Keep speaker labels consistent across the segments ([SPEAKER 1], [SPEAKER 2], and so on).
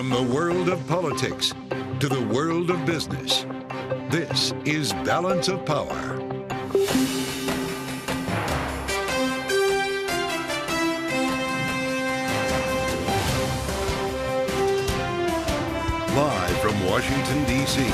[SPEAKER 1] From the world of politics to the world of business, this is Balance of Power. Live from Washington, D.C.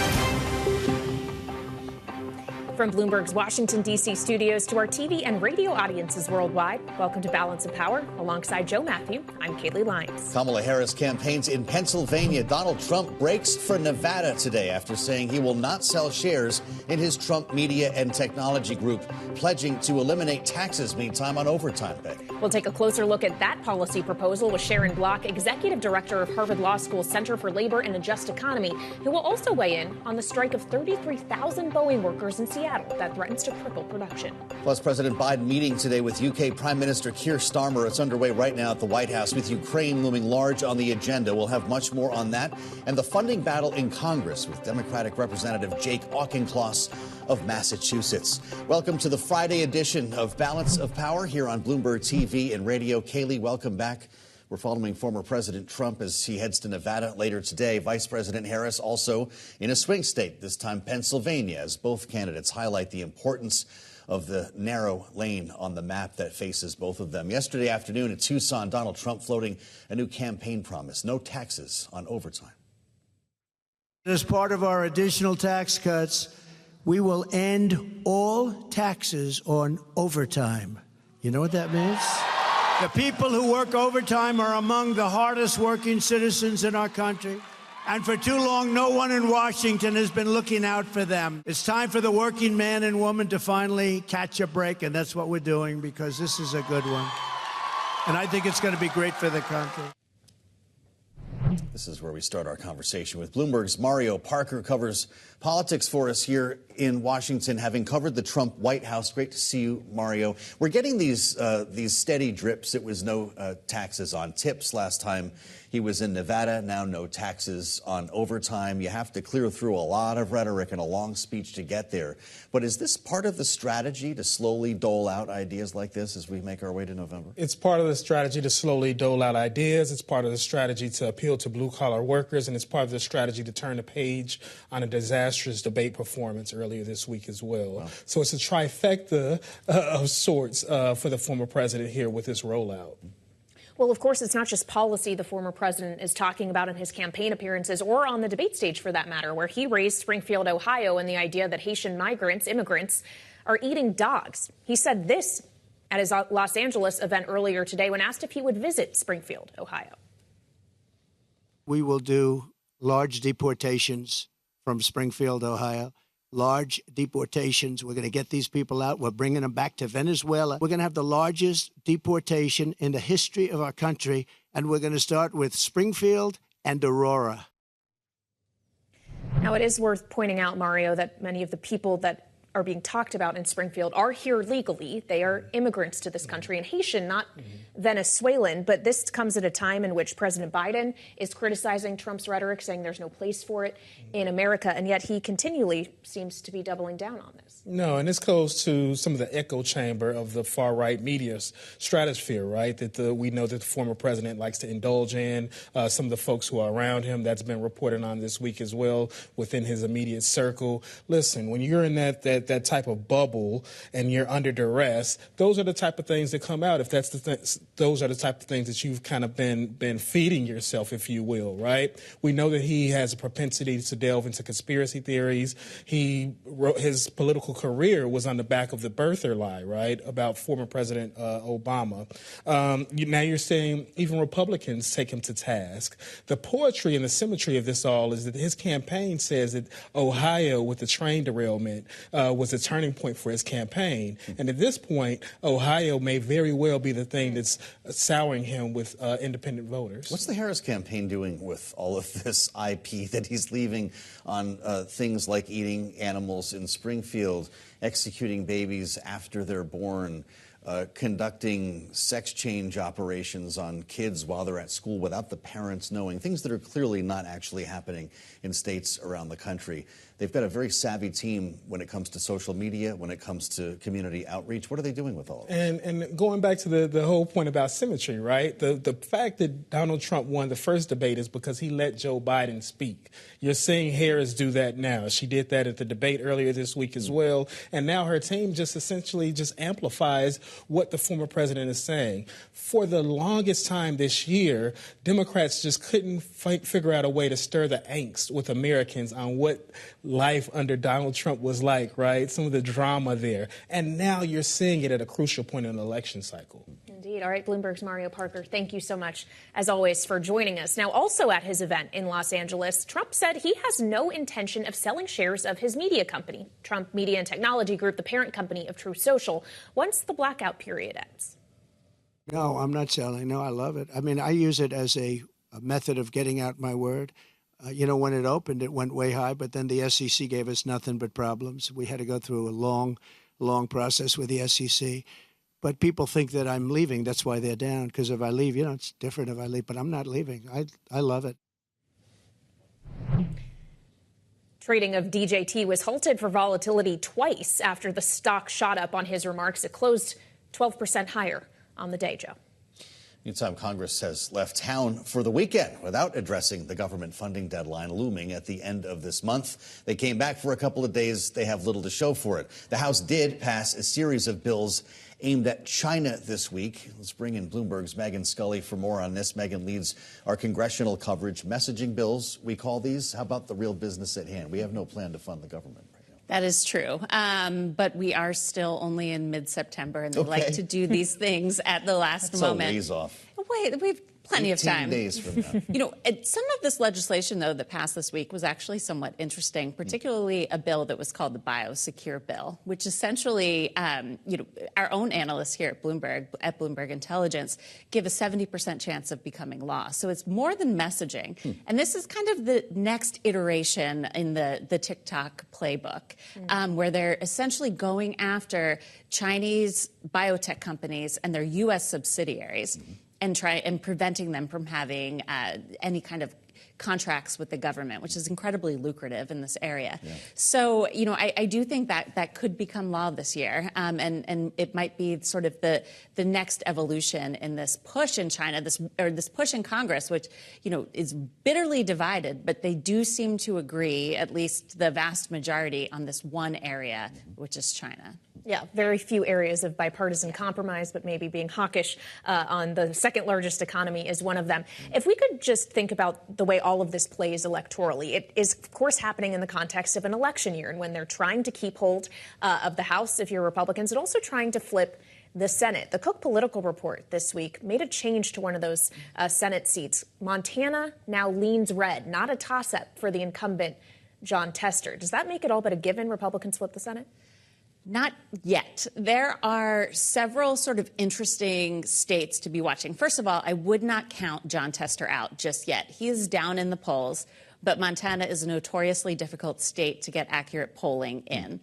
[SPEAKER 2] From Bloomberg's Washington, D.C. studios to our TV and radio audiences worldwide, welcome to Balance of Power. Alongside Joe Matthew, I'm Kaylee Lyons.
[SPEAKER 3] Kamala Harris campaigns in Pennsylvania. Donald Trump breaks for Nevada today after saying he will not sell shares in his Trump Media and Technology Group, pledging to eliminate taxes meantime on overtime pay.
[SPEAKER 2] We'll take a closer look at that policy proposal with Sharon Block, Executive Director of Harvard Law School's Center for Labor and a Just Economy, who will also weigh in on the strike of 33,000 Boeing workers in Seattle that threatens to cripple production.
[SPEAKER 3] Plus, President Biden meeting today with UK Prime Minister Keir Starmer. It's underway right now at the White House with Ukraine looming large on the agenda. We'll have much more on that and the funding battle in Congress with Democratic Representative Jake Auchincloss of Massachusetts. Welcome to the Friday edition of Balance of Power here on Bloomberg TV and radio. Kaylee, welcome back. We're following former President Trump as he heads to Nevada later today. Vice President Harris also in a swing state, this time Pennsylvania, as both candidates highlight the importance of the narrow lane on the map that faces both of them. Yesterday afternoon in Tucson, Donald Trump floating a new campaign promise: no taxes on overtime.
[SPEAKER 4] As part of our additional tax cuts, we will end all taxes on overtime. You know what that means? The people who work overtime are among the hardest working citizens in our country. And for too long, no one in Washington has been looking out for them. It's time for the working man and woman to finally catch a break, and that's what we're doing, because this is a good one. And I think it's going to be great for the country.
[SPEAKER 3] This is where we start our conversation with Bloomberg's Mario Parker. Covers politics for us here in Washington, having covered the Trump White House. Great to see you, Mario. We're getting these steady drips. It was no taxes on tips last time he was in Nevada. Now no taxes on overtime. You have to clear through a lot of rhetoric and a long speech to get there. But is this part of the strategy to slowly dole out ideas like this as we make our way to November?
[SPEAKER 5] It's part of the strategy to slowly dole out ideas. It's part of the strategy to appeal to blue-collar workers, and it's part of the strategy to turn the page on a disastrous debate performance earlier this week as well. Wow. So it's a trifecta of sorts for the former president here with this rollout.
[SPEAKER 2] Well, of course, it's not just policy the former president is talking about in his campaign appearances or on the debate stage, for that matter, where he raised Springfield, Ohio, and the idea that Haitian immigrants, are eating dogs. He said this at his Los Angeles event earlier today when asked if he would visit Springfield, Ohio.
[SPEAKER 4] We will do large deportations from Springfield, Ohio. Large deportations. We're going to get these people out. We're bringing them back to Venezuela. We're going to have the largest deportation in the history of our country, and we're going to start with Springfield and Aurora.
[SPEAKER 2] Now, it is worth pointing out, Mario, that many of the people that are being talked about in Springfield are here legally. They are immigrants to this country, and Haitian, not Venezuelan. But this comes at a time in which President Biden is criticizing Trump's rhetoric, saying there's no place for it in America, and yet he continually seems to be doubling down on this.
[SPEAKER 5] No, and this goes to some of the echo chamber of the far-right media stratosphere, right, that we know that the former president likes to indulge in. Some of the folks who are around him, that's been reported on this week as well, within his immediate circle. Listen, when you're in that type of bubble and you're under duress, those are the type of things that come out. If that's those are the type of things that you've kind of been feeding yourself, if you will, right? We know that he has a propensity to delve into conspiracy theories. His political career was on the back of the birther lie, right, about former President Obama. Now you're saying even Republicans take him to task. The poetry and the symmetry of this all is that his campaign says that Ohio, with the train derailment, was a turning point for his campaign. And at this point, Ohio may very well be the thing that's souring him with independent voters.
[SPEAKER 3] What's the Harris campaign doing with all of this IP that he's leaving on things like eating animals in Springfield, executing babies after they're born, conducting sex change operations on kids while they're at school without the parents knowing, things that are clearly not actually happening in states around the country. They've got a very savvy team when it comes to social media, when it comes to community outreach. What are they doing with all of this?
[SPEAKER 5] And going back to the whole point about symmetry, right? The fact that Donald Trump won the first debate is because he let Joe Biden speak. You're seeing Harris do that now. She did that at the debate earlier this week as well. And now her team just essentially just amplifies what the former president is saying. For the longest time this year, Democrats just couldn't figure out a way to stir the angst with Americans on what life under Donald Trump was like, right? Some of the drama there. And now you're seeing it at a crucial point in the election cycle.
[SPEAKER 2] Indeed. All right, Bloomberg's Mario Parker, thank you so much, as always, for joining us. Now, also at his event in Los Angeles, Trump said he has no intention of selling shares of his media company, Trump Media and Technology Group, the parent company of Truth Social, once the blackout period ends.
[SPEAKER 4] No, I'm not selling. No, I love it. I mean, I use it as a method of getting out my word. When it opened, it went way high, but then the SEC gave us nothing but problems. We had to go through a long, long process with the SEC. But people think that I'm leaving. That's why they're down, because if I leave, it's different if I leave. But I'm not leaving. I love it.
[SPEAKER 2] Trading of DJT was halted for volatility twice after the stock shot up on his remarks. It closed 12% higher on the day, Joe.
[SPEAKER 3] Meantime, Congress has left town for the weekend without addressing the government funding deadline looming at the end of this month. They came back for a couple of days. They have little to show for it. The House did pass a series of bills aimed at China this week. Let's bring in Bloomberg's Megan Scully for more on this. Megan leads our congressional coverage. Messaging bills, we call these. How about the real business at hand? We have no plan to fund the government right now.
[SPEAKER 6] That is true. But we are still only in mid-September, and they like to do these things at the last moment.
[SPEAKER 3] That's a ways off.
[SPEAKER 6] Wait, we've plenty of time.
[SPEAKER 3] 18 days from now.
[SPEAKER 6] Some of this legislation, though, that passed this week was actually somewhat interesting, particularly a bill that was called the Biosecure Bill, which essentially, our own analysts here at Bloomberg Intelligence, give a 70% chance of becoming law. So it's more than messaging. And this is kind of the next iteration in the TikTok playbook, where they're essentially going after Chinese biotech companies and their U.S. subsidiaries. And preventing them from having any kind of contracts with the government, which is incredibly lucrative in this area. Yeah. So, I do think that could become law this year, and it might be sort of the next evolution in this push in China, this push in Congress, which is bitterly divided, but they do seem to agree, at least the vast majority, on this one area, which is China.
[SPEAKER 2] Yeah, very few areas of bipartisan compromise, but maybe being hawkish on the second largest economy is one of them. If we could just think about the way all of this plays electorally, it is, of course, happening in the context of an election year and when they're trying to keep hold of the House, if you're Republicans, and also trying to flip the Senate. The Cook Political Report this week made a change to one of those Senate seats. Montana now leans red, not a toss-up for the incumbent Jon Tester. Does that make it all but a given Republicans flip the Senate?
[SPEAKER 6] Not yet. There are several sort of interesting states to be watching. First of all, I would not count Jon Tester out just yet. He is down in the polls, but Montana is a notoriously difficult state to get accurate polling in.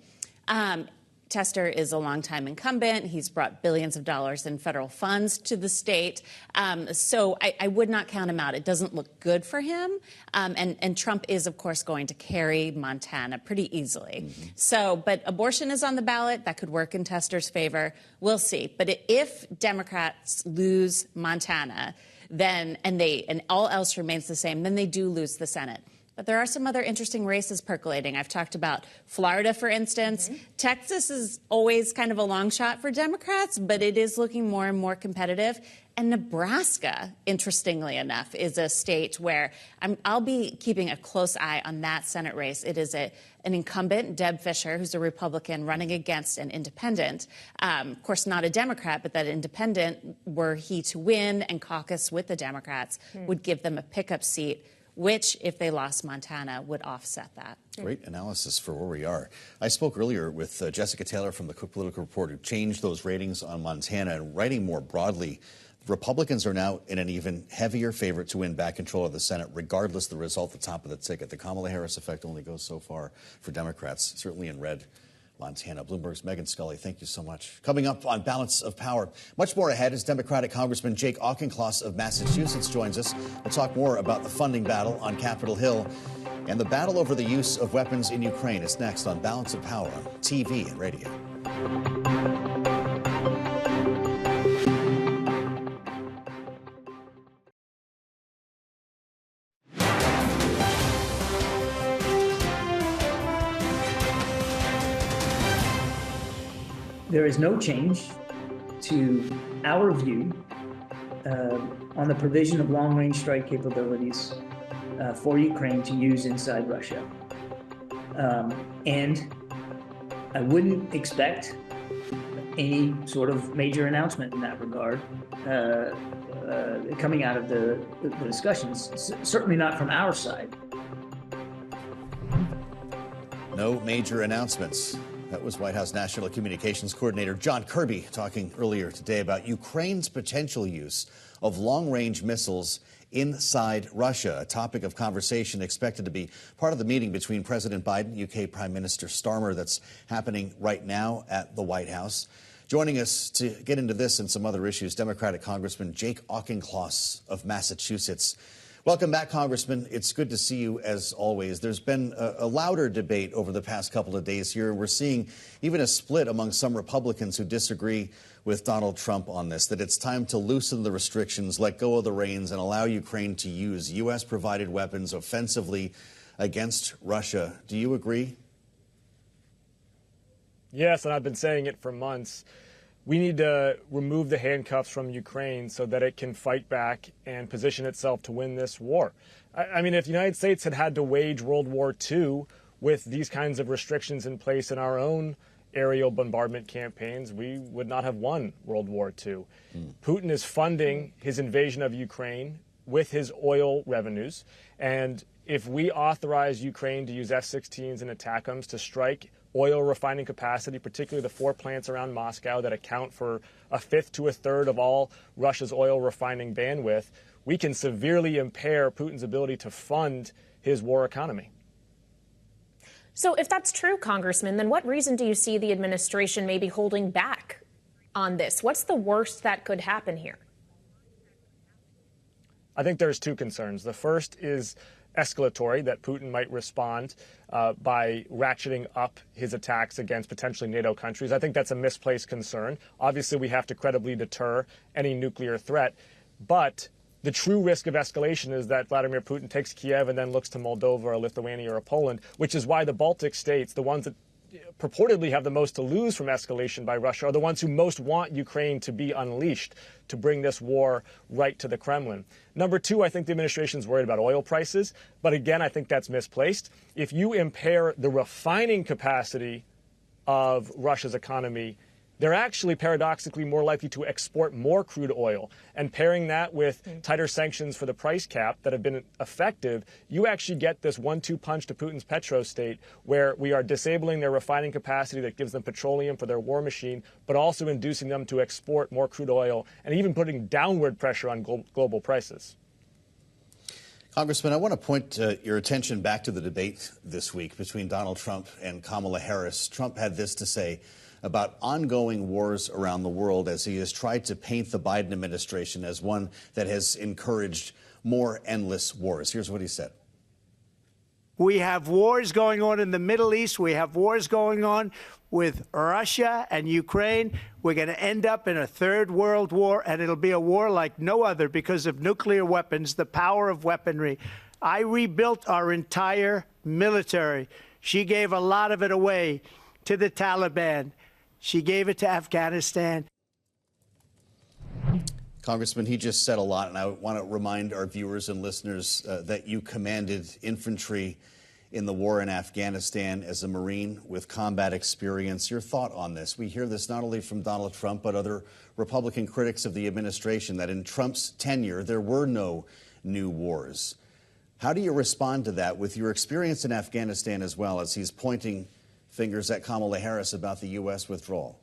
[SPEAKER 6] Tester is a longtime incumbent. He's brought billions of dollars in federal funds to the state. So I would not count him out. It doesn't look good for him. And Trump is, of course, going to carry Montana pretty easily. But abortion is on the ballot. That could work in Tester's favor. We'll see. But if Democrats lose Montana, then and all else remains the same, then they do lose the Senate. But there are some other interesting races percolating. I've talked about Florida, for instance. Texas is always kind of a long shot for Democrats, but it is looking more and more competitive. And Nebraska, interestingly enough, is a state where I'll be keeping a close eye on that Senate race. It is an incumbent, Deb Fischer, who's a Republican, running against an independent. Of course, not a Democrat, but that independent, were he to win and caucus with the Democrats, would give them a pickup seat, which, if they lost Montana, would offset that.
[SPEAKER 3] Great analysis for where we are. I spoke earlier with Jessica Taylor from the Cook Political Report, who changed those ratings on Montana. And writing more broadly, Republicans are now in an even heavier favorite to win back control of the Senate, regardless of the result at the top of the ticket. The Kamala Harris effect only goes so far for Democrats, certainly in red Montana. Bloomberg's Megan Scully, thank you so much. Coming up on Balance of Power, much more ahead as Democratic Congressman Jake Auchincloss of Massachusetts joins us. We'll talk more about the funding battle on Capitol Hill and the battle over the use of weapons in Ukraine. It's next on Balance of Power on TV and radio.
[SPEAKER 7] There is no change to our view on the provision of long-range strike capabilities for Ukraine to use inside Russia. And I wouldn't expect any sort of major announcement in that regard coming out of the discussions, certainly not from our side.
[SPEAKER 3] No major announcements. That was White House National Communications Coordinator John Kirby talking earlier today about Ukraine's potential use of long-range missiles inside Russia, a topic of conversation expected to be part of the meeting between President Biden, UK Prime Minister Starmer, that's happening right now at the White House. Joining us to get into this and some other issues, Democratic Congressman Jake Auchincloss of Massachusetts. Welcome back, Congressman. It's good to see you, as always. There's been a louder debate over the past couple of days here. We're seeing even a split among some Republicans who disagree with Donald Trump on this, that it's time to loosen the restrictions, let go of the reins, and allow Ukraine to use U.S.-provided weapons offensively against Russia. Do you agree?
[SPEAKER 8] Yes, and I've been saying it for months. We need to remove the handcuffs from Ukraine so that it can fight back and position itself to win this war. I mean, if the United States had to wage World War II with these kinds of restrictions in place in our own aerial bombardment campaigns, we would not have won World War II. Putin is funding his invasion of Ukraine with his oil revenues. And if we authorize Ukraine to use F-16s and ATACMS to strike oil refining capacity, particularly the 4 plants around Moscow that account for a fifth to a third of all Russia's oil refining bandwidth, we can severely impair Putin's ability to fund his war economy.
[SPEAKER 2] So if that's true, Congressman, then what reason do you see the administration maybe holding back on this? What's the worst that could happen here?
[SPEAKER 8] I think there's two concerns. The first is escalatory, that Putin might respond by ratcheting up his attacks against potentially NATO countries. I think that's a misplaced concern. Obviously, we have to credibly deter any nuclear threat. But the true risk of escalation is that Vladimir Putin takes Kiev and then looks to Moldova or Lithuania or Poland, which is why the Baltic states, the ones that purportedly have the most to lose from escalation by Russia, are the ones who most want Ukraine to be unleashed, to bring this war right to the Kremlin. Number two, I think the administration is worried about oil prices. But again, I think that's misplaced. If you impair the refining capacity of Russia's economy, they're actually paradoxically more likely to export more crude oil. And pairing that with tighter sanctions for the price cap that have been effective, you actually get this 1-2 punch to Putin's petrostate, where we are disabling their refining capacity that gives them petroleum for their war machine, but also inducing them to export more crude oil and even putting downward pressure on global prices.
[SPEAKER 3] Congressman, I want to point your attention back to the debate this week between Donald Trump and Kamala Harris. Trump had this to say about ongoing wars around the world as he has tried to paint the Biden administration as one that has encouraged more endless wars. Here's what he said.
[SPEAKER 4] We have wars going on in the Middle East. We have wars going on with Russia and Ukraine. We're going to end up in a third world war, and it'll be a war like no other because of nuclear weapons, the power of weaponry. I rebuilt our entire military. She gave a lot of it away to the Taliban. She gave it to Afghanistan.
[SPEAKER 3] Congressman, he just said a lot, and I want to remind our viewers and listeners that you commanded infantry in the war in Afghanistan as a Marine with combat experience. Your thought on this? We hear this not only from Donald Trump, but other Republican critics of the administration, that in Trump's tenure, there were no new wars. How do you respond to that with your experience in Afghanistan as well, as he's pointing fingers at Kamala Harris about the U.S. withdrawal?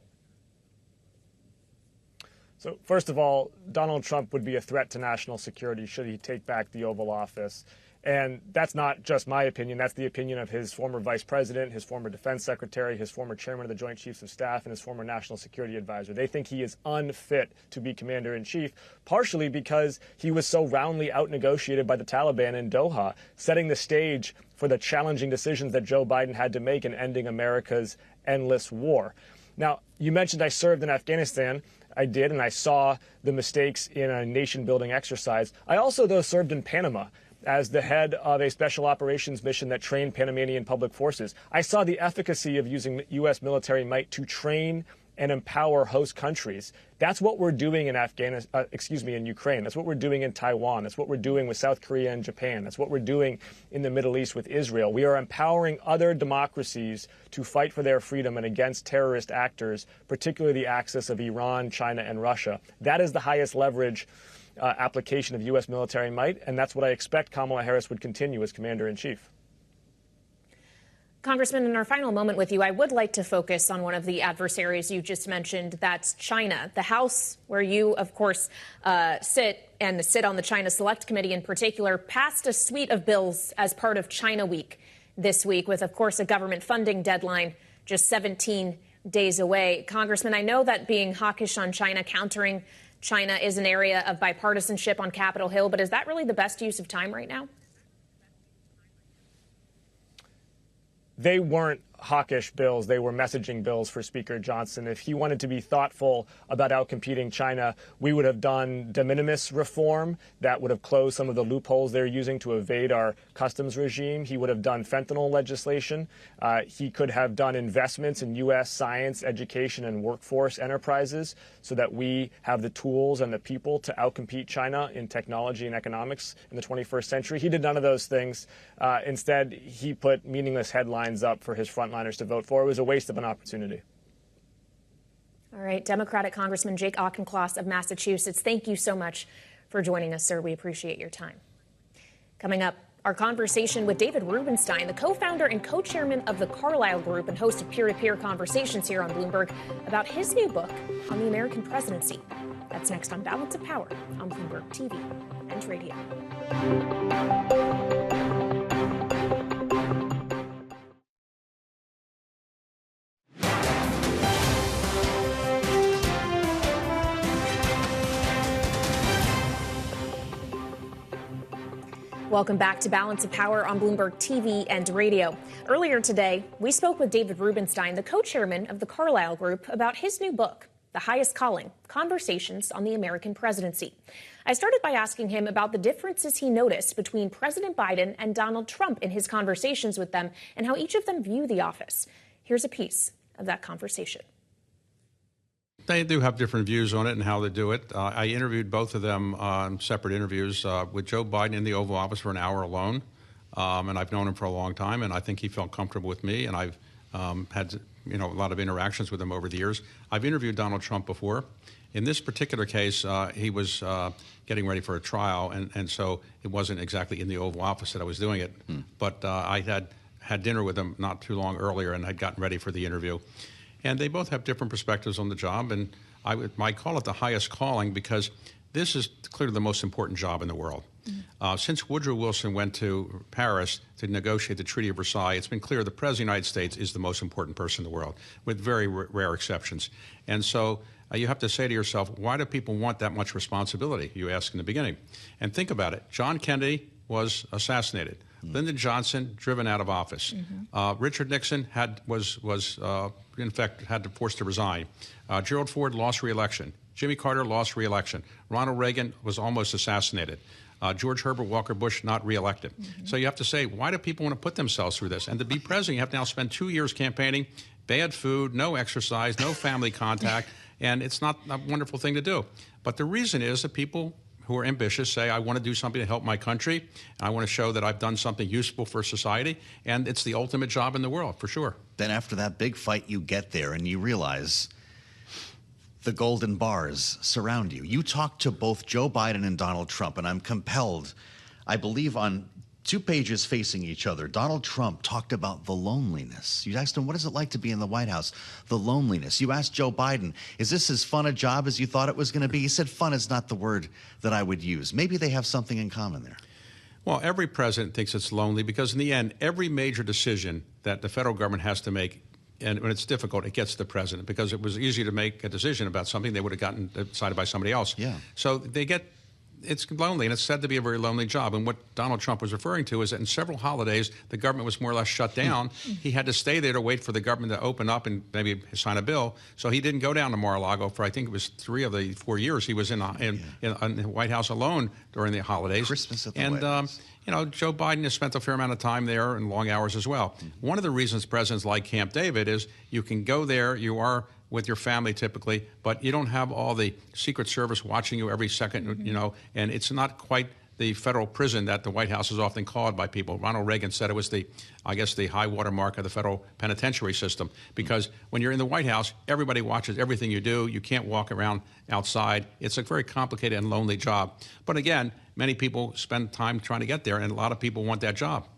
[SPEAKER 8] So first of all, Donald Trump would be a threat to national security should he take back the Oval Office. And that's not just my opinion. That's the opinion of his former vice president, his former defense secretary, his former chairman of the Joint Chiefs of Staff, and his former national security advisor. They think he is unfit to be commander-in-chief, partially because he was so roundly out-negotiated by the Taliban in Doha, setting the stage for the challenging decisions that Joe Biden had to make in ending America's endless war. Now, you mentioned I served in Afghanistan. I did, and I saw the mistakes in a nation-building exercise. I also, though, served in Panama as the head of a special operations mission that trained Panamanian public forces. I saw the efficacy of using U.S. military might to train and empower host countries. That's what we're doing in in Ukraine. That's what we're doing in Taiwan. That's what we're doing with South Korea and Japan. That's what we're doing in the Middle East with Israel. We are empowering other democracies to fight for their freedom and against terrorist actors, particularly the axis of Iran, China, and Russia. That is the highest leverage application of U.S. military might, and that's what I expect Kamala Harris would continue as commander-in-chief.
[SPEAKER 2] Congressman, in our final moment with you, I would like to focus on one of the adversaries you just mentioned. That's China. The House, where you, of course, sit on the China Select Committee in particular, passed a suite of bills as part of China Week this week with, of course, a government funding deadline just 17 days away. Congressman, I know that being hawkish on China, countering China is an area of bipartisanship on Capitol Hill, but is that really the best use of time right now?
[SPEAKER 8] They weren't hawkish bills. They were messaging bills for Speaker Johnson. If he wanted to be thoughtful about outcompeting China, we would have done de minimis reform that would have closed some of the loopholes they're using to evade our customs regime. He would have done fentanyl legislation. He could have done investments in U.S. science, education, and workforce enterprises so that we have the tools and the people to outcompete China in technology and economics in the 21st century. He did none of those things. Instead, he put meaningless headlines up for his frontliners to vote for. It was a waste of an opportunity.
[SPEAKER 2] All right. Democratic Congressman Jake Auchincloss of Massachusetts, thank you so much for joining us, sir. We appreciate your time. Coming up, our conversation with David Rubenstein, the co-founder and co-chairman of the Carlyle Group and host of peer-to-peer conversations here on Bloomberg, about his new book on the American presidency. That's next on Balance of Power on Bloomberg TV and Radio. Welcome back to Balance of Power on Bloomberg TV and Radio. Earlier today, we spoke with David Rubenstein, the co-chairman of the Carlyle Group, about his new book, The Highest Calling, Conversations on the American Presidency. I started by asking him about the differences he noticed between President Biden and Donald Trump in his conversations with them and how each of them view the office. Here's a piece of that conversation.
[SPEAKER 9] They do have different views on it and how they do it. I interviewed both of them on separate interviews with Joe Biden in the Oval Office for an hour alone. And I've known him for a long time, and I think he felt comfortable with me. And I've had a lot of interactions with him over the years. I've interviewed Donald Trump before. In this particular case, he was getting ready for a trial, and so it wasn't exactly in the Oval Office that I was doing it. But I had dinner with him not too long earlier and had gotten ready for the interview. And they both have different perspectives on the job, and I might call it the highest calling because this is clearly the most important job in the world. Since Woodrow Wilson went to Paris to negotiate the Treaty of Versailles, it's been clear the President of the United States is the most important person in the world, with very rare exceptions. And so you have to say to yourself, why do people want that much responsibility, you ask in the beginning? And think about it. John Kennedy was assassinated. Lyndon Johnson driven out of office. Richard Nixon was in fact had to forced to resign. Gerald Ford lost re-election. Jimmy Carter lost re-election. Ronald Reagan was almost assassinated. George Herbert Walker Bush not re-elected. So you have to say, why do people want to put themselves through this? And to be president, you have to now spend 2 years campaigning, bad food, no exercise, no family contact, and it's not a wonderful thing to do. But the reason is that people who are ambitious say, I want to do something to help my country, and I want to show that I've done something useful for society, and it's the ultimate job in the world, for sure.
[SPEAKER 3] Then after that big fight, you get there and you realize the golden bars surround you. You talk to both Joe Biden and Donald Trump, and I'm compelled, I believe on 2 pages facing each other, Donald Trump talked about the loneliness. You asked him, what is it like to be in the White House? The loneliness. You asked Joe Biden, is this as fun a job as you thought it was going to be? He said, fun is not the word that I would use. Maybe they have something in common there.
[SPEAKER 9] Well, every president thinks it's lonely because in the end, every major decision that the federal government has to make, and when it's difficult, it gets to the president because it was easy to make a decision about something they would have gotten decided by somebody else.
[SPEAKER 3] Yeah.
[SPEAKER 9] So it's lonely, and it's said to be a very lonely job. And what Donald Trump was referring to is that in several holidays, the government was more or less shut down. He had to stay there to wait for the government to open up and maybe sign a bill. So he didn't go down to Mar-a-Lago for, I think it was 3 of the 4 years he was in the White House alone during the holidays.
[SPEAKER 3] Christmas at the White House.
[SPEAKER 9] Joe Biden has spent a fair amount of time there and long hours as well. One of the reasons presidents like Camp David is you can go there, you are with your family typically, but you don't have all the Secret Service watching you every second, and it's not quite the federal prison that the White House is often called by people. Ronald Reagan said it was the high water mark of the federal penitentiary system, because when you're in the White House, everybody watches everything you do. You can't walk around outside. It's a very complicated and lonely job. But again, many people spend time trying to get there, and a lot of people want that job.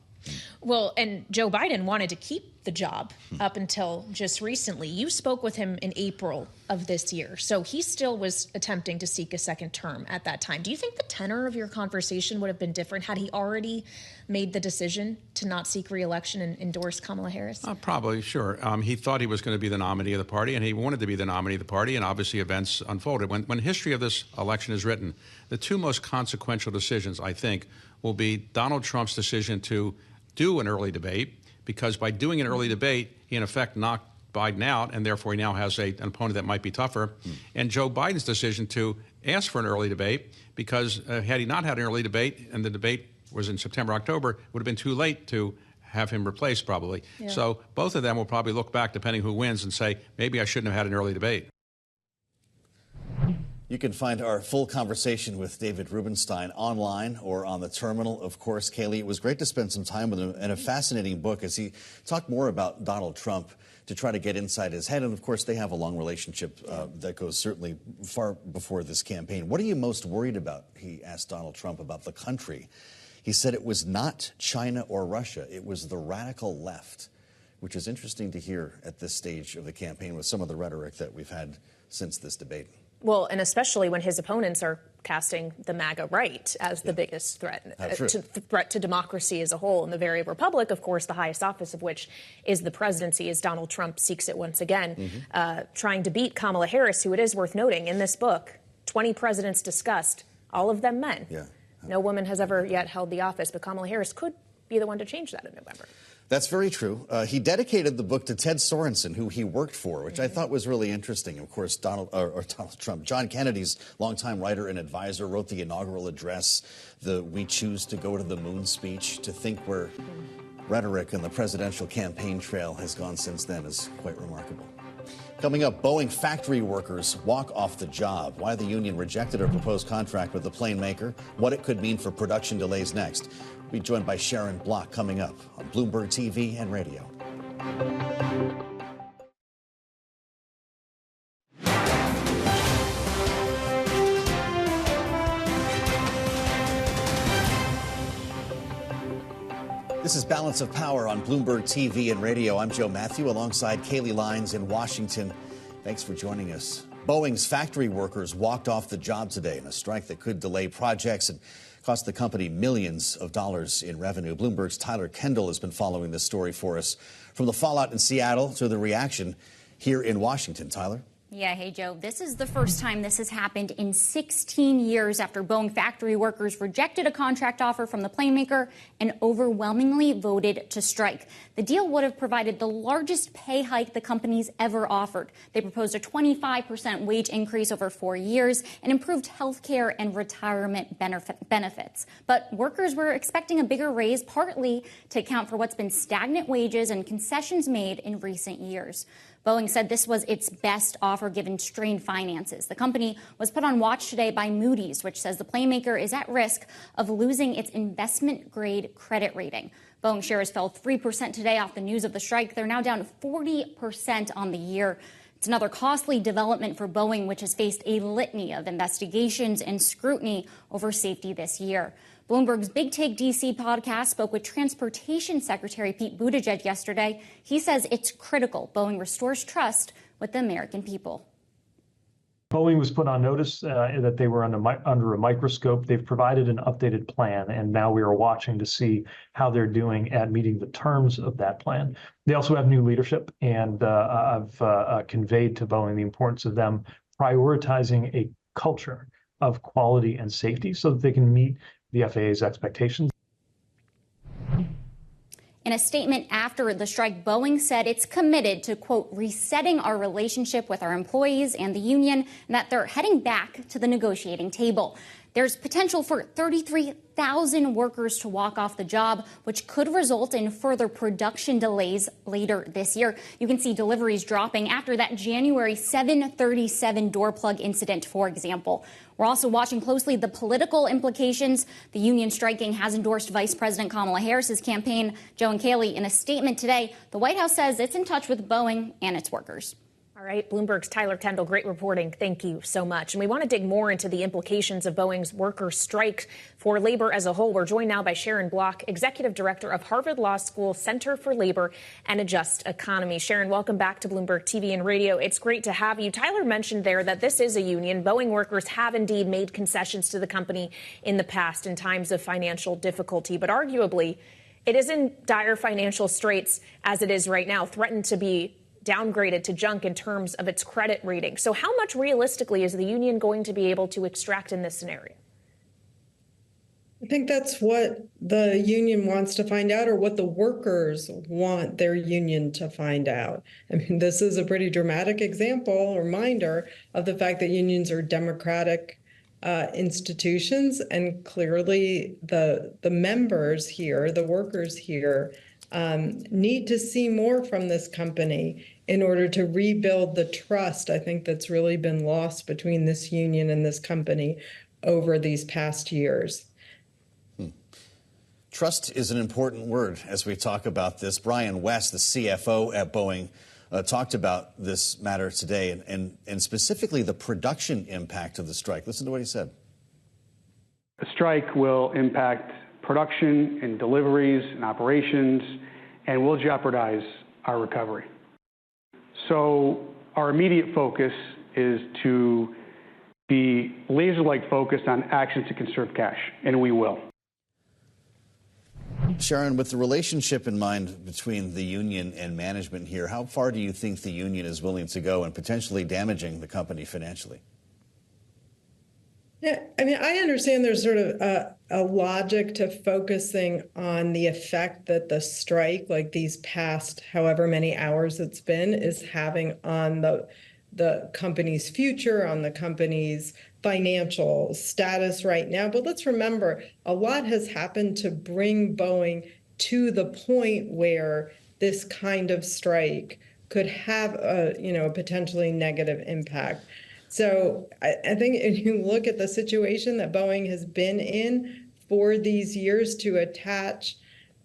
[SPEAKER 2] Well, and Joe Biden wanted to keep the job up until just recently. You spoke with him in April of this year, so he still was attempting to seek a second term at that time. Do you think the tenor of your conversation would have been different had he already made the decision to not seek re-election and endorse Kamala Harris?
[SPEAKER 9] Probably, sure. He thought he was going to be the nominee of the party, and he wanted to be the nominee of the party, and obviously events unfolded. When history of this election is written, the two most consequential decisions, I think, will be Donald Trump's decision to do an early debate, because by doing an early debate, he in effect knocked Biden out, and therefore he now has an opponent that might be tougher. And Joe Biden's decision to ask for an early debate, because had he not had an early debate, and the debate was in September, October, it would have been too late to have him replaced probably. Yeah. So both of them will probably look back, depending who wins, and say, maybe I shouldn't have had an early debate.
[SPEAKER 3] You can find our full conversation with David Rubenstein online or on the terminal. Of course, Kaylee, it was great to spend some time with him, and a fascinating book as he talked more about Donald Trump to try to get inside his head. And of course, they have a long relationship that goes certainly far before this campaign. What are you most worried about? He asked Donald Trump about the country. He said it was not China or Russia. It was the radical left, which is interesting to hear at this stage of the campaign with some of the rhetoric that we've had since this debate.
[SPEAKER 2] Well, and especially when his opponents are casting the MAGA right as the biggest threat, threat to democracy as a whole. In the very republic, of course, the highest office of which is the presidency, as Donald Trump seeks it once again, trying to beat Kamala Harris, who, it is worth noting, in this book, 20 presidents discussed, all of them men. No woman has ever yet held the office, but Kamala Harris could be the one to change that in November.
[SPEAKER 3] That's very true. He dedicated the book to Ted Sorensen, who he worked for, which I thought was really interesting. Of course, Donald Trump, John Kennedy's longtime writer and advisor, wrote the inaugural address, the "We Choose to Go to the Moon" speech. To think where rhetoric and the presidential campaign trail has gone since then is quite remarkable. Coming up, Boeing factory workers walk off the job. Why the union rejected a proposed contract with the plane maker, what it could mean for production delays next. We'll be joined by Sharon Block coming up on Bloomberg TV and radio. This is Balance of Power on Bloomberg TV and radio. I'm Joe Matthew alongside Kaylee Lyons in Washington. Thanks for joining us. Boeing's factory workers walked off the job today in a strike that could delay projects and cost the company millions of dollars in revenue. Bloomberg's Tyler Kendall has been following this story for us. From the fallout in Seattle to the reaction here in Washington. Tyler?
[SPEAKER 10] Yeah, hey, Joe, this is the first time this has happened in 16 years after Boeing factory workers rejected a contract offer from the plane maker and overwhelmingly voted to strike. The deal would have provided the largest pay hike the company's ever offered. They proposed a 25% wage increase over 4 years and improved health care and retirement benefits. But workers were expecting a bigger raise, partly to account for what's been stagnant wages and concessions made in recent years. Boeing said this was its best offer given strained finances. The company was put on watch today by Moody's, which says the plane maker is at risk of losing its investment-grade credit rating. Boeing shares fell 3% today off the news of the strike. They're now down 40% on the year. It's another costly development for Boeing, which has faced a litany of investigations and scrutiny over safety this year. Bloomberg's Big Take DC podcast spoke with Transportation Secretary Pete Buttigieg yesterday. He says it's critical Boeing restores trust with the American people.
[SPEAKER 11] Boeing was put on notice that they were under a microscope. They've provided an updated plan, and now we are watching to see how they're doing at meeting the terms of that plan. They also have new leadership, and I've conveyed to Boeing the importance of them prioritizing a culture of quality and safety so that they can meet the FAA's expectations.
[SPEAKER 10] In a statement after the strike, Boeing said it's committed to, quote, resetting our relationship with our employees and the union, and that they're heading back to the negotiating table. There's potential for 33,000 workers to walk off the job, which could result in further production delays later this year. You can see deliveries dropping after that January 737 door plug incident, for example. We're also watching closely the political implications. The union striking has endorsed Vice President Kamala Harris's campaign. Joe and Kaylee, in a statement today, the White House says it's in touch with Boeing and its workers.
[SPEAKER 2] All right, Bloomberg's Tyler Kendall, great reporting. Thank you so much. And we want to dig more into the implications of Boeing's worker strike for labor as a whole. We're joined now by Sharon Block, Executive Director of Harvard Law School Center for Labor and a Just Economy. Sharon, welcome back to Bloomberg TV and Radio. It's great to have you. Tyler mentioned there that this is a union. Boeing workers have indeed made concessions to the company in the past in times of financial difficulty, but arguably it is in dire financial straits as it is right now, threatened to be downgraded to junk in terms of its credit rating. So how much realistically is the union going to be able to extract in this scenario?
[SPEAKER 12] I think that's what the union wants to find out, or what the workers want their union to find out. I mean, this is a pretty dramatic example, reminder of the fact that unions are democratic institutions, and clearly the members here, the workers here, need to see more from this company in order to rebuild the trust, I think, that's really been lost between this union and this company over these past years.
[SPEAKER 3] Trust is an important word as we talk about this. Brian West, the CFO at Boeing, talked about this matter today, and specifically the production impact of the strike. Listen to what he said.
[SPEAKER 13] The strike will impact production and deliveries and operations, and will jeopardize our recovery. So our immediate focus is to be laser-like focused on actions to conserve cash, and we will.
[SPEAKER 3] Sharon, with the relationship in mind between the union and management here, how far do you think the union is willing to go in potentially damaging the company financially?
[SPEAKER 12] Yeah, I mean, I understand there's sort of a logic to focusing on the effect that the strike, like these past however many hours it's been, is having on the company's future, on the company's financial status right now. But let's remember, a lot has happened to bring Boeing to the point where this kind of strike could have a potentially negative impact. So I think if you look at the situation that Boeing has been in for these years, to attach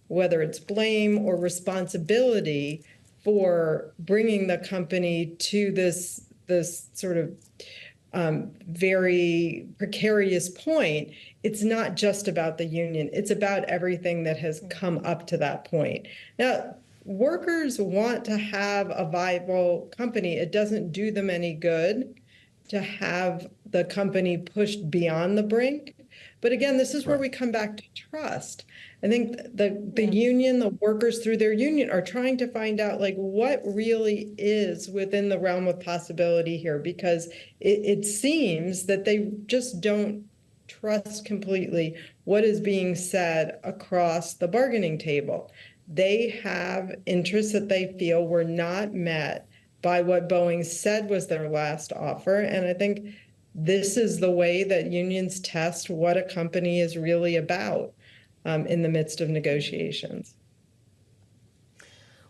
[SPEAKER 12] whether it's blame or responsibility for bringing the company to this sort of very precarious point, it's not just about the union. It's about everything that has come up to that point. Now, workers want to have a viable company. It doesn't do them any good to have the company pushed beyond the brink. But again, this is where we come back to trust. I think the union, the workers through their union, are trying to find out like what really is within the realm of possibility here, because it seems that they just don't trust completely what is being said across the bargaining table. They have interests that they feel were not met by what Boeing said was their last offer. And I think this is the way that unions test what a company is really about in the midst of negotiations.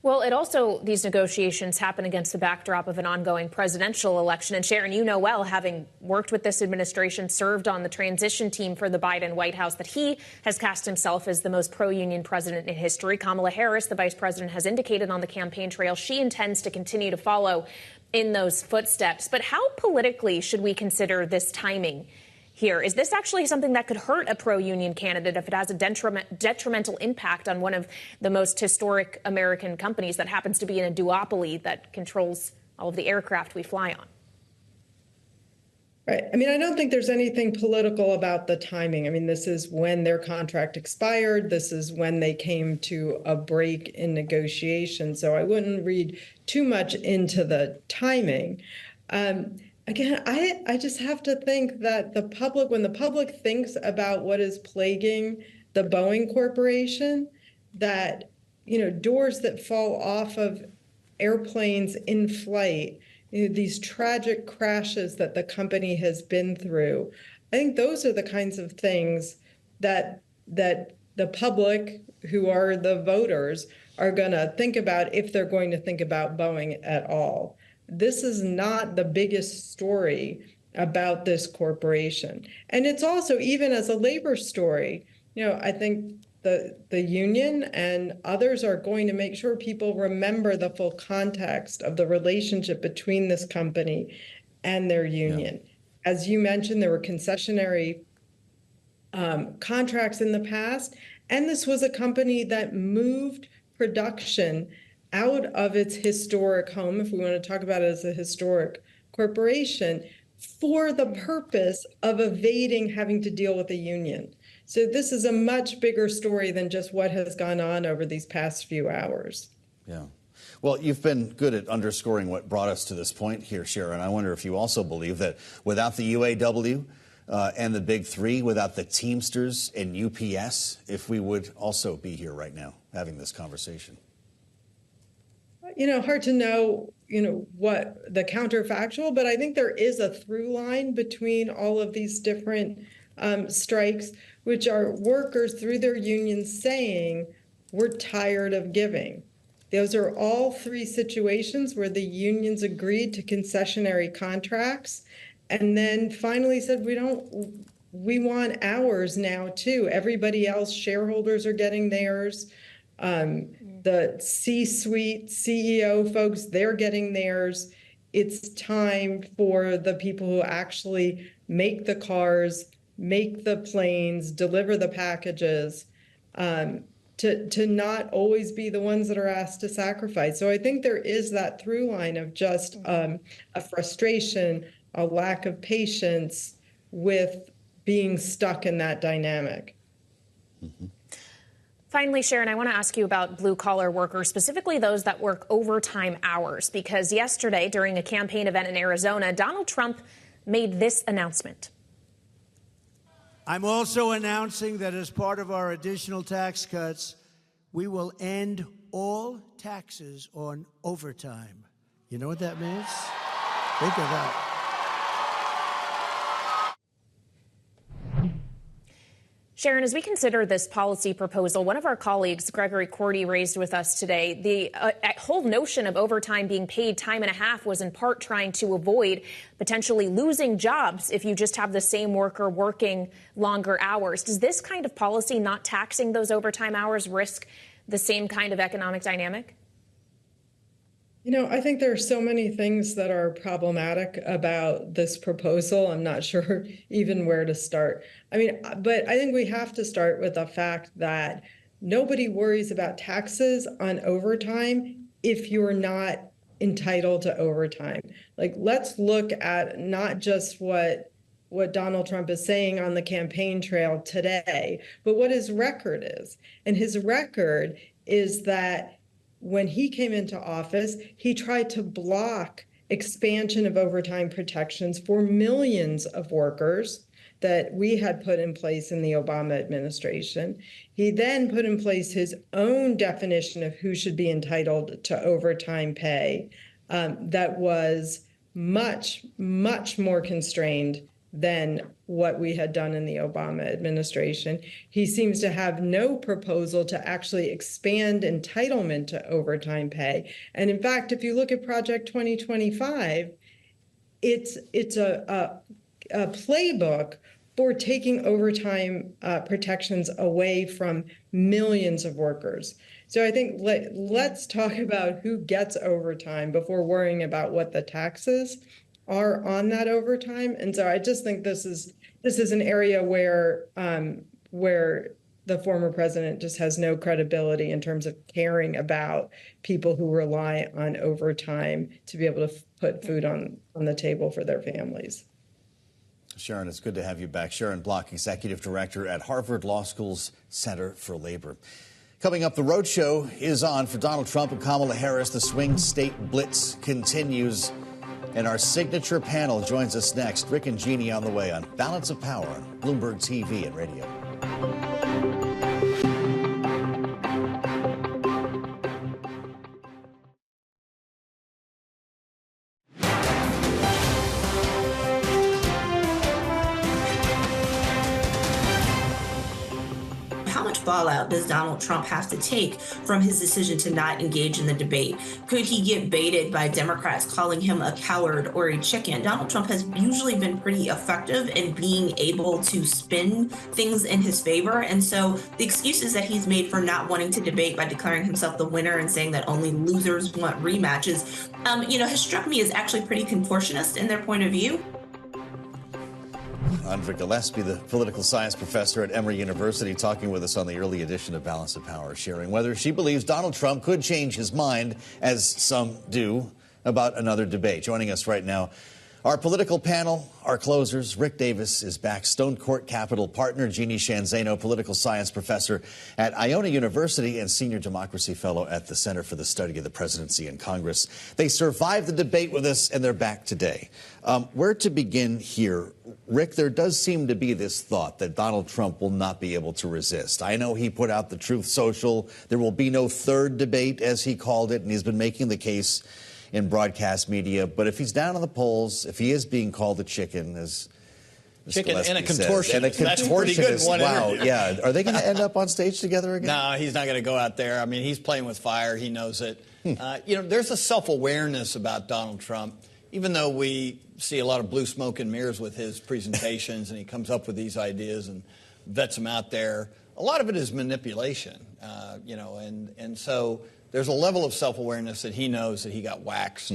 [SPEAKER 2] Well, these negotiations happen against the backdrop of an ongoing presidential election. And Sharon, you know well, having worked with this administration, served on the transition team for the Biden White House, that he has cast himself as the most pro-union president in history. Kamala Harris, the vice president, has indicated on the campaign trail she intends to continue to follow in those footsteps. But how politically should we consider this timing here? Is this actually something that could hurt a pro-union candidate if it has a detrimental impact on one of the most historic American companies that happens to be in a duopoly that controls all of the aircraft we fly on?
[SPEAKER 12] I think if you look at the situation that Boeing has been in for these past however many hours it's been, is having on the company's future, on the company's financial status, Right. I mean, I don't think there's anything political about the timing. I mean, this is when their contract expired. This is when they came to a break in negotiations. So I wouldn't read too much into the timing. Again, I just have to think that the public, when the public thinks about what is plaguing the Boeing Corporation, that, doors that fall off of airplanes in flight, these tragic crashes that the company has been through. I think those are the kinds of things that the public, who are the voters, are going to think about if they're going to think about Boeing at all. This is not the biggest story about this corporation. And it's also, even as a labor story, I think the union and others are going to make sure people remember the full context of the relationship between this company and their union. Yeah. As you mentioned, there were concessionary contracts in the past, and this was a company that moved production out of its historic home, if we want to talk about it as a historic corporation, for the purpose of evading having to deal with a union. So this is a much bigger story than just what has gone on over these past few hours.
[SPEAKER 3] Yeah. Well, you've been good at underscoring what brought us to this point here, Sharon. I wonder if you also believe that without the UAW and the Big Three, without the Teamsters and UPS, if we would also be here right now having this conversation.
[SPEAKER 12] Hard to know, what the counterfactual, but I think there is a through line between all of these different strikes, which are workers through their unions saying, we're tired of giving. Those are all three situations where the unions agreed to concessionary contracts and then finally said, we want ours now too. Everybody else, shareholders are getting theirs. The C-suite, CEO folks, they're getting theirs. It's time for the people who actually make the cars, make the planes, deliver the packages, to not always be the ones that are asked to sacrifice. So I think there is that through line of just a frustration, a lack of patience with being stuck in that dynamic.
[SPEAKER 3] Mm-hmm.
[SPEAKER 2] Finally, Sharon, I want to ask you about blue-collar workers, specifically those that work overtime hours, because yesterday, during a campaign event in Arizona, Donald Trump made this announcement.
[SPEAKER 4] I'm also announcing that as part of our additional tax cuts, we will end all taxes on overtime. You know what that means? Think of that.
[SPEAKER 2] Sharon, as we consider this policy proposal, one of our colleagues, Gregory Cordy, raised with us today the whole notion of overtime being paid time and a half was in part trying to avoid potentially losing jobs if you just have the same worker working longer hours. Does this kind of policy, not taxing those overtime hours, risk the same kind of economic dynamic?
[SPEAKER 12] I think there are so many things that are problematic about this proposal. I'm not sure even where to start. But I think we have to start with the fact that nobody worries about taxes on overtime if you're not entitled to overtime. Let's look at not just what Donald Trump is saying on the campaign trail today, but what his record is. And his record is that when he came into office, he tried to block expansion of overtime protections for millions of workers that we had put in place in the Obama administration. He then put in place his own definition of who should be entitled to overtime pay that was much, much more constrained than what we had done in the Obama administration. He seems to have no proposal to actually expand entitlement to overtime pay. And in fact, if you look at Project 2025, it's a playbook for taking overtime protections away from millions of workers. So I think let's talk about who gets overtime before worrying about what the taxes are on that overtime. And so I just think this is an area where the former president just has no credibility in terms of caring about people who rely on overtime to be able to put food on the table for their families.
[SPEAKER 3] Sharon, it's good to have you back. Sharon Block, Executive Director at Harvard Law School's Center for Labor. Coming up, the roadshow is on for Donald Trump and Kamala Harris. The swing state blitz continues. And our signature panel joins us next. Rick and Jeannie on the way on Balance of Power on Bloomberg TV and radio.
[SPEAKER 14] Fallout does Donald Trump have to take from his decision to not engage in the debate? Could he get baited by Democrats calling him a coward or a chicken? Donald Trump has usually been pretty effective in being able to spin things in his favor. And so the excuses that he's made for not wanting to debate by declaring himself the winner and saying that only losers want rematches, has struck me as actually pretty contortionist in their point of view.
[SPEAKER 3] Andra Gillespie, the political science professor at Emory University, talking with us on the early edition of Balance of Power, sharing whether she believes Donald Trump could change his mind, as some do, about another debate. Joining us right now, our political panel, our closers. Rick Davis is back, Stone Court Capital partner. Jeannie Shanzano, political science professor at Iona University and senior democracy fellow at the Center for the Study of the Presidency and Congress. They survived the debate with us, and they're back today. Where to begin here? Rick, there does seem to be this thought that Donald Trump will not be able to resist. I know he put out the Truth Social. There will be no third debate, as he called it, and he's been making the case in broadcast media. But if he's down in the polls, if he is being called a chicken, as
[SPEAKER 15] chicken and a
[SPEAKER 3] contortionist,
[SPEAKER 15] that's a pretty good one.
[SPEAKER 3] Wow, yeah. Are they going to end up on stage together again?
[SPEAKER 15] No, he's not going to go out there. I mean, he's playing with fire. He knows it. There's a self-awareness about Donald Trump, even though we see a lot of blue smoke and mirrors with his presentations and he comes up with these ideas and vets them out there. A lot of it is manipulation, and so there's a level of self-awareness that he knows that he got waxed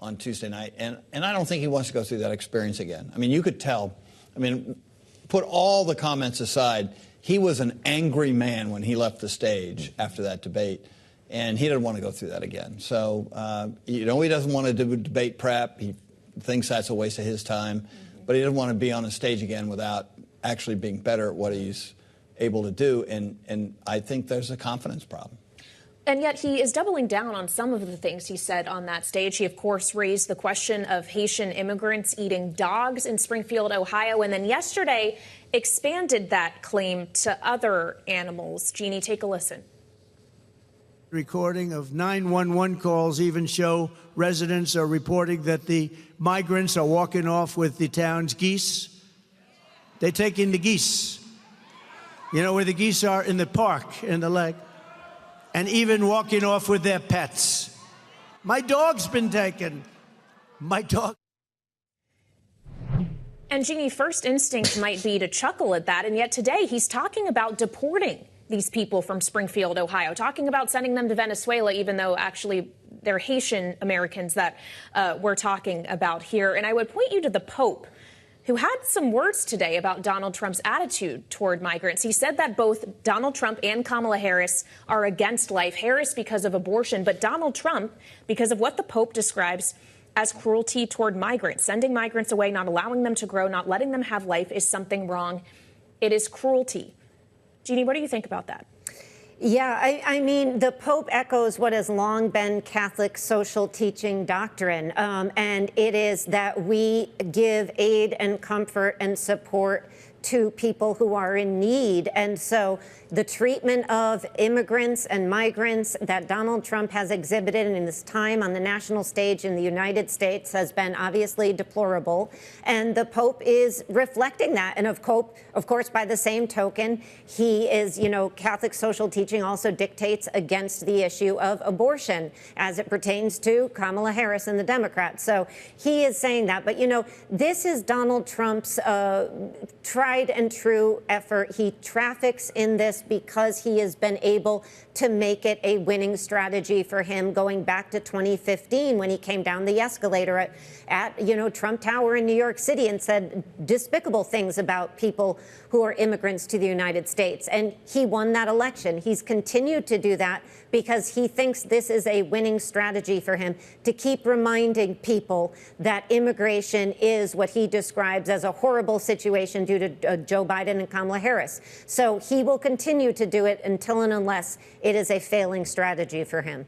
[SPEAKER 15] on Tuesday night. And I don't think he wants to go through that experience again. I mean, you could tell. I mean, put all the comments aside, he was an angry man when he left the stage after that debate. And he didn't want to go through that again. So, he doesn't want to do debate prep. He thinks that's a waste of his time. But he doesn't want to be on a stage again without actually being better at what he's able to do. And I think there's a confidence problem.
[SPEAKER 2] And yet he is doubling down on some of the things he said on that stage. He, of course, raised the question of Haitian immigrants eating dogs in Springfield, Ohio, and then yesterday expanded that claim to other animals. Jeannie, take a listen.
[SPEAKER 4] Recording of 911 calls even show residents are reporting that the migrants are walking off with the town's geese. They're taking the geese. You know where the geese are? In the park, in the lake. And even walking off with their pets. My dog's been taken. My dog.
[SPEAKER 2] And Jeannie, first instinct might be to chuckle at that. And yet today he's talking about deporting these people from Springfield, Ohio, talking about sending them to Venezuela, even though actually they're Haitian Americans that we're talking about here. And I would point you to the Pope, who had some words today about Donald Trump's attitude toward migrants. He said that both Donald Trump and Kamala Harris are against life. Harris because of abortion, but Donald Trump because of what the Pope describes as cruelty toward migrants. Sending migrants away, not allowing them to grow, not letting them have life is something wrong. It is cruelty. Jeannie, what do you think about that?
[SPEAKER 16] Yeah, I mean, the Pope echoes what has long been Catholic social teaching doctrine, and it is that we give aid and comfort and support to people who are in need. And so the treatment of immigrants and migrants that Donald Trump has exhibited in his time on the national stage in the United States has been obviously deplorable. And the Pope is reflecting that. And of course, by the same token, he is, Catholic social teaching also dictates against the issue of abortion as it pertains to Kamala Harris and the Democrats. So he is saying that. But, this is Donald Trump's tried and true effort. He traffics in this because he has been able to make it a winning strategy for him going back to 2015 when he came down the escalator at Trump Tower in New York City and said despicable things about people who are immigrants to the United States. And he won that election. He's continued to do that because he thinks this is a winning strategy for him to keep reminding people that immigration is what he describes as a horrible situation due to Joe Biden and Kamala Harris. So he will continue to do it until and unless it is a failing strategy for him.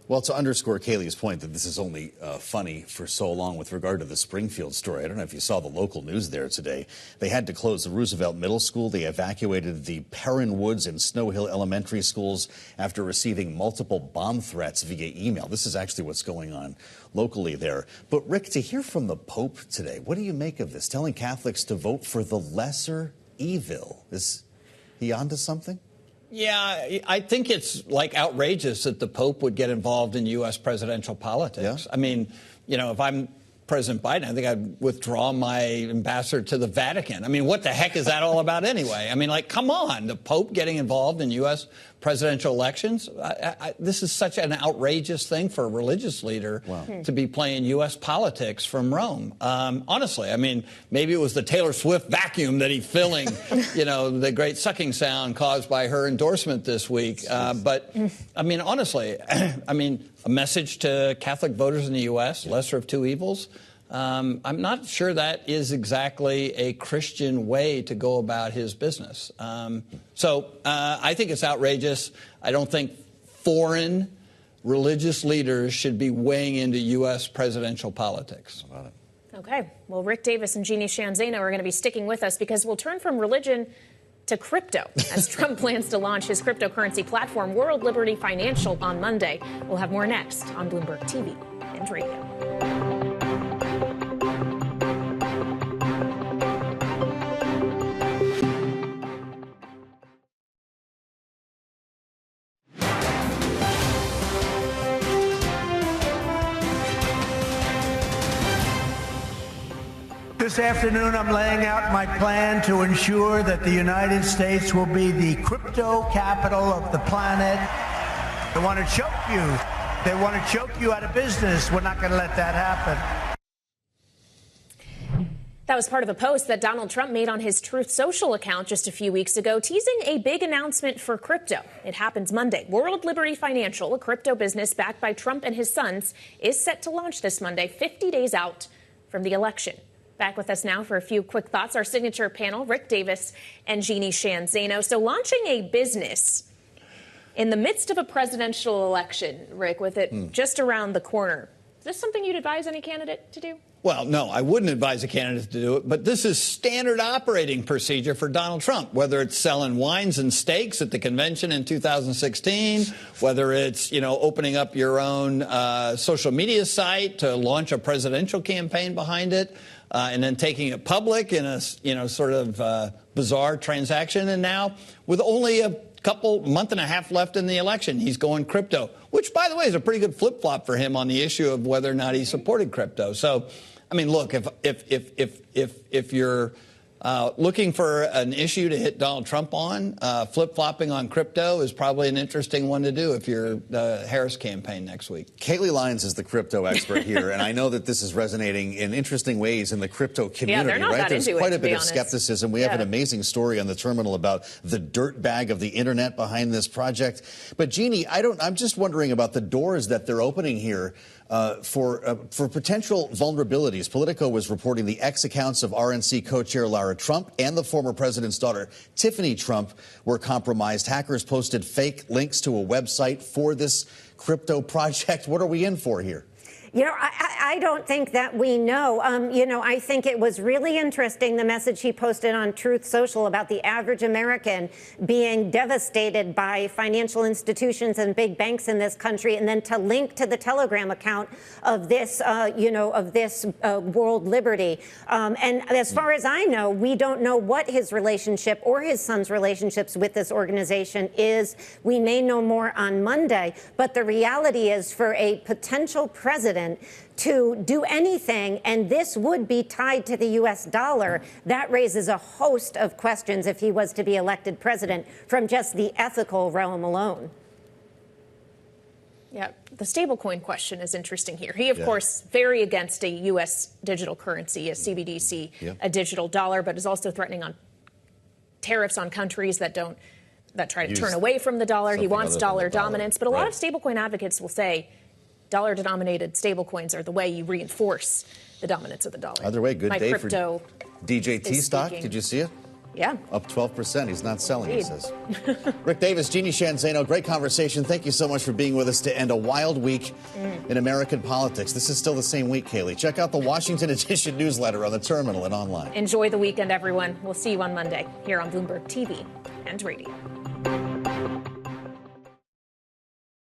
[SPEAKER 3] Well, to underscore Kaylee's point that this is only funny for so long with regard to the Springfield story, I don't know if you saw the local news there today. They had to close the Roosevelt Middle School. They evacuated the Perrin Woods and Snow Hill elementary schools after receiving multiple bomb threats via email. This is actually what's going on locally there. But, Rick, to hear from the Pope today, what do you make of this? Telling Catholics to vote for the lesser evil. Is he onto something?
[SPEAKER 15] Yeah, I think it's like outrageous that the Pope would get involved in U.S. presidential politics. Yeah. I mean, if I'm President Biden, I think I'd withdraw my ambassador to the Vatican. I mean, what the heck is that all about anyway? I mean, come on, the Pope getting involved in U.S. presidential elections? This is such an outrageous thing for a religious leader to be playing U.S. politics from Rome. Honestly, I mean, maybe it was the Taylor Swift vacuum that he's filling, the great sucking sound caused by her endorsement this week. But, I mean, honestly, a message to Catholic voters in the U.S., lesser of two evils. I'm not sure that is exactly a Christian way to go about his business. So I think it's outrageous. I don't think foreign religious leaders should be weighing into U.S. presidential politics.
[SPEAKER 2] Okay. Well, Rick Davis and Jeannie Shanzano are going to be sticking with us because we'll turn from religion to crypto as Trump plans to launch his cryptocurrency platform, World Liberty Financial, on Monday. We'll have more next on Bloomberg TV and Radio.
[SPEAKER 4] This afternoon, I'm laying out my plan to ensure that the United States will be the crypto capital of the planet. They want to choke you. They want to choke you out of business. We're not going to let that happen.
[SPEAKER 2] That was part of a post that Donald Trump made on his Truth Social account just a few weeks ago, teasing a big announcement for crypto. It happens Monday. World Liberty Financial, a crypto business backed by Trump and his sons, is set to launch this Monday, 50 days out from the election. Back with us now for a few quick thoughts, our signature panel, Rick Davis and Jeannie Shanzano. So launching a business in the midst of a presidential election, Rick, with it just around the corner, is this something you'd advise any candidate to do?
[SPEAKER 15] Well, no, I wouldn't advise a candidate to do it, but this is standard operating procedure for Donald Trump, whether it's selling wines and steaks at the convention in 2016, whether it's, opening up your own social media site to launch a presidential campaign behind it, and then taking it public in a, sort of bizarre transaction. And now, with only a month and a half left in the election, he's going crypto, which, by the way, is a pretty good flip-flop for him on the issue of whether or not he supported crypto. So, I mean, look, if you're looking for an issue to hit Donald Trump on, flip-flopping on crypto is probably an interesting one to do if you're the Harris campaign next week.
[SPEAKER 3] Kaylee Lyons is the crypto expert here, and I know that this is resonating in interesting ways in the crypto community.
[SPEAKER 2] Yeah, they're not that
[SPEAKER 3] There's
[SPEAKER 2] into
[SPEAKER 3] quite
[SPEAKER 2] it,
[SPEAKER 3] a bit of
[SPEAKER 2] honest.
[SPEAKER 3] skepticism. We have an amazing story on the terminal about the dirt bag of the internet behind this project. But Jeannie, I'm just wondering about the doors that they're opening here. For potential vulnerabilities. Politico was reporting the X accounts of RNC co-chair Lara Trump and the former president's daughter, Tiffany Trump, were compromised. Hackers posted fake links to a website for this crypto project. What are we in for here?
[SPEAKER 16] I don't think that we know. I think it was really interesting, the message he posted on Truth Social about the average American being devastated by financial institutions and big banks in this country, and then to link to the Telegram account of this, World Liberty. And as far as I know, we don't know what his relationship or his son's relationships with this organization is. We may know more on Monday. But the reality is, for a potential president, president to do anything, and this would be tied to the U.S. dollar. That raises a host of questions if he was to be elected president from just the ethical realm alone.
[SPEAKER 2] Yeah, the stablecoin question is interesting here. He, of course, very against a U.S. digital currency, a CBDC, a digital dollar, but is also threatening on tariffs on countries that try to turn away from the dollar. He wants dollar dominance. But a lot of stablecoin advocates will say dollar-denominated stablecoins are the way you reinforce the dominance of the dollar.
[SPEAKER 3] Either way, good day for
[SPEAKER 2] crypto
[SPEAKER 3] DJT stock. Did you see it?
[SPEAKER 2] Yeah.
[SPEAKER 3] Up 12%. He's not selling, he says. Rick Davis, Jeannie Shanzano, great conversation. Thank you so much for being with us to end a wild week in American politics. This is still the same week, Kaylee. Check out the Washington Edition newsletter on the terminal and online.
[SPEAKER 2] Enjoy the weekend, everyone. We'll see you on Monday here on Bloomberg TV and radio.